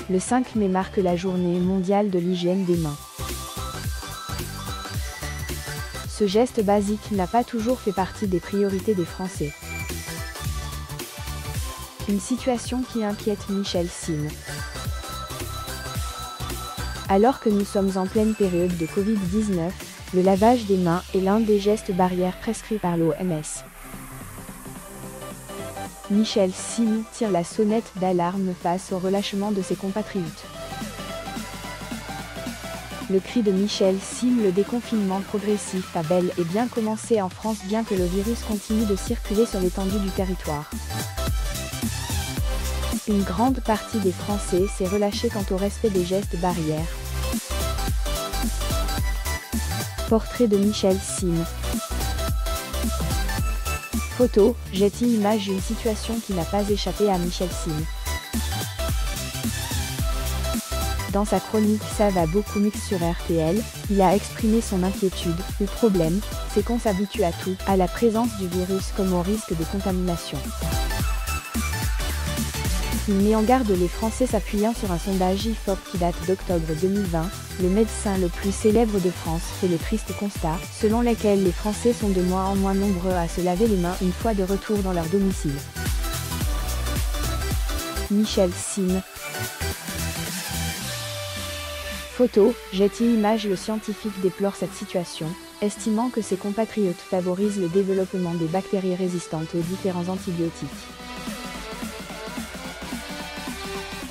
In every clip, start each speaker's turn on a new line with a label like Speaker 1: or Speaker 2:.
Speaker 1: Le 5 mai marque la journée mondiale de l'hygiène des mains. Ce geste basique n'a pas toujours fait partie des priorités des Français. Une situation qui inquiète Michel Sine. Alors que nous sommes en pleine période de Covid-19, le lavage des mains est l'un des gestes barrières prescrits par l'OMS. Michel Sine tire la sonnette d'alarme face au relâchement de ses compatriotes. Le cri de Michel Sine, le déconfinement progressif a bel et bien commencé en France bien que le virus continue de circuler sur l'étendue du territoire. Une grande partie des Français s'est relâchée quant au respect des gestes barrières. Portrait de Michel Sine. Photo, Getty Images. Une situation qui n'a pas échappé à Michel Sine. Dans sa chronique Ça va beaucoup mieux sur RTL, il a exprimé son inquiétude. Le problème, c'est qu'on s'habitue à tout, à la présence du virus comme au risque de contamination. Il met en garde les Français s'appuyant sur un sondage IFOP qui date d'octobre 2020. Le médecin le plus célèbre de France fait le triste constat, selon lequel les Français sont de moins en moins nombreux à se laver les mains une fois de retour dans leur domicile. Michel Sine. Photo, Getty Images. Le scientifique déplore cette situation, estimant que ses compatriotes favorisent le développement des bactéries résistantes aux différents antibiotiques.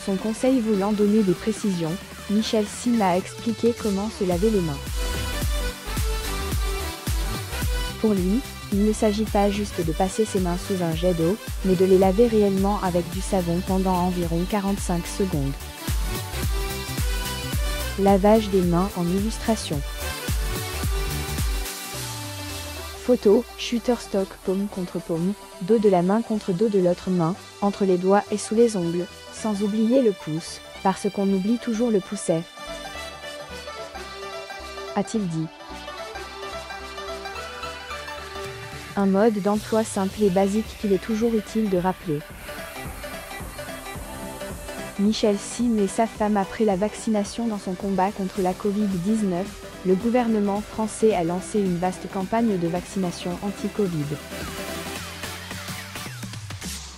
Speaker 1: Son conseil voulant donner des précisions, Michel Sine a expliqué comment se laver les mains. Pour lui, il ne s'agit pas juste de passer ses mains sous un jet d'eau, mais de les laver réellement avec du savon pendant environ 45 secondes. Lavage des mains en illustration. Photo, Shutterstock. Paume contre paume, dos de la main contre dos de l'autre main, entre les doigts et sous les ongles, sans oublier le pouce, parce qu'on oublie toujours le poucet, a-t-il dit. Un mode d'emploi simple et basique qu'il est toujours utile de rappeler. Michel Sine et sa femme après la vaccination. Dans son combat contre la Covid-19, le gouvernement français a lancé une vaste campagne de vaccination anti-Covid.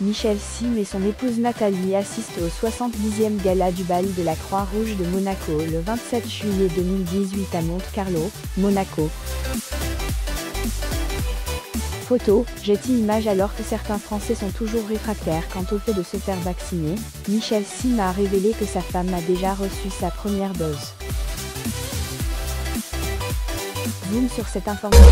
Speaker 1: Michel Sine et son épouse Nathalie assistent au 70e gala du bal de la Croix-Rouge de Monaco le 27 juillet 2018 à Monte-Carlo, Monaco. Photo, Getty Images. Alors que certains Français sont toujours réfractaires quant au fait de se faire vacciner, Michel Sine a révélé que sa femme a déjà reçu sa première dose. Zoom sur cette information.